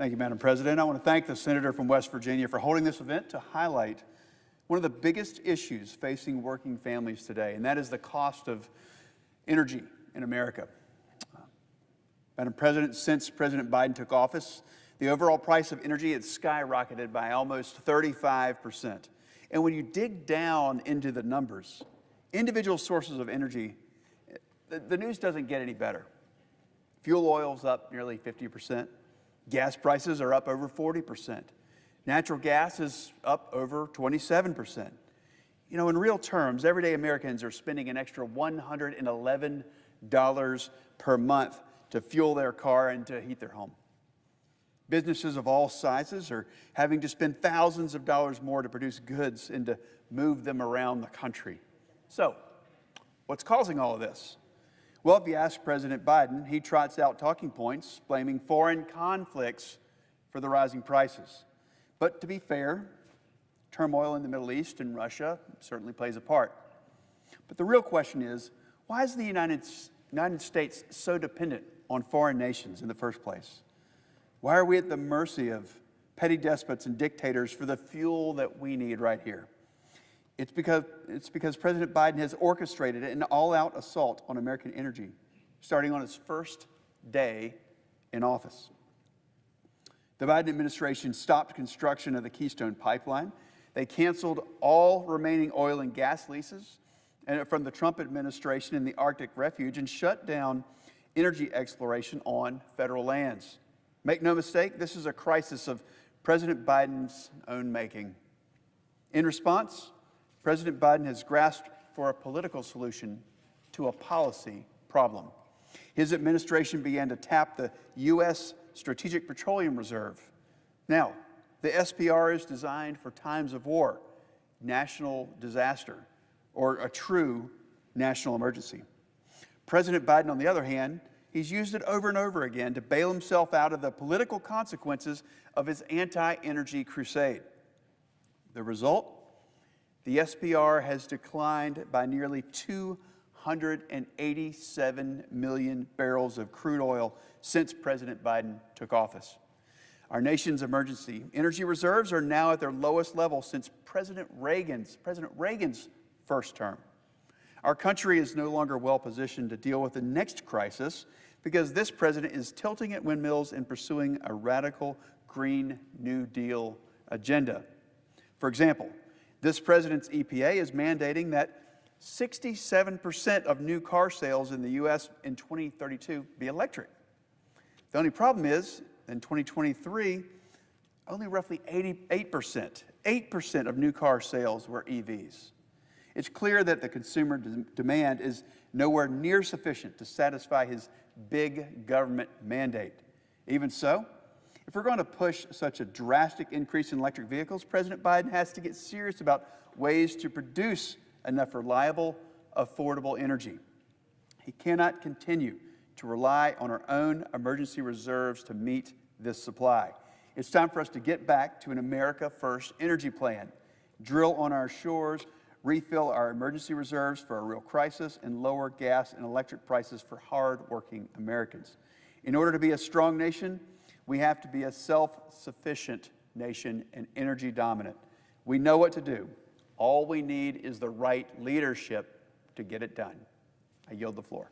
Thank you, Madam President. I want to thank the Senator from West Virginia for holding this event to highlight one of the biggest issues facing working families today, and that is the cost of energy in America. Madam President, since President Biden took office, the overall price of energy has skyrocketed by almost 35%. And when you dig down into the numbers, individual sources of energy, the news doesn't get any better. Fuel oil's up nearly 50%. Gas prices are up over 40%. Natural gas is up over 27%. You know, in real terms, everyday Americans are spending an extra $111 per month to fuel their car and to heat their home. Businesses of all sizes are having to spend thousands of dollars more to produce goods and to move them around the country. So, what's causing all of this? Well, if you ask President Biden, he trots out talking points blaming foreign conflicts for the rising prices. But to be fair, turmoil in the Middle East and Russia certainly plays a part. But the real question is, why is the United States so dependent on foreign nations in the first place? Why are we at the mercy of petty despots and dictators for the fuel that we need right here? It's because President Biden has orchestrated an all-out assault on American energy, starting on his first day in office. The Biden administration stopped construction of the Keystone Pipeline. They canceled all remaining oil and gas leases from the Trump administration in the Arctic Refuge and shut down energy exploration on federal lands. Make no mistake, this is a crisis of President Biden's own making. In response, President Biden has grasped for a political solution to a policy problem. His administration began to tap the U.S. Strategic Petroleum Reserve. Now, the SPR is designed for times of war, national disaster, or a true national emergency. President Biden, on the other hand, he's used it over and over again to bail himself out of the political consequences of his anti-energy crusade. The result? The SPR has declined by nearly 287 million barrels of crude oil since President Biden took office. Our nation's emergency energy reserves are now at their lowest level since President Reagan's first term. Our country is no longer well positioned to deal with the next crisis because this president is tilting at windmills and pursuing a radical Green New Deal agenda. For example, this president's EPA is mandating that 67% of new car sales in the U.S. in 2032 be electric. The only problem is, in 2023, only roughly 8% of new car sales were EVs. It's clear that the consumer demand is nowhere near sufficient to satisfy his big government mandate. Even so, if we're going to push such a drastic increase in electric vehicles, President Biden has to get serious about ways to produce enough reliable, affordable energy. He cannot continue to rely on our own emergency reserves to meet this supply. It's time for us to get back to an America First energy plan, drill on our shores, refill our emergency reserves for a real crisis, and lower gas and electric prices for hard-working Americans. In order to be a strong nation, we have to be a self-sufficient nation and energy dominant. We know what to do. All we need is the right leadership to get it done. I yield the floor.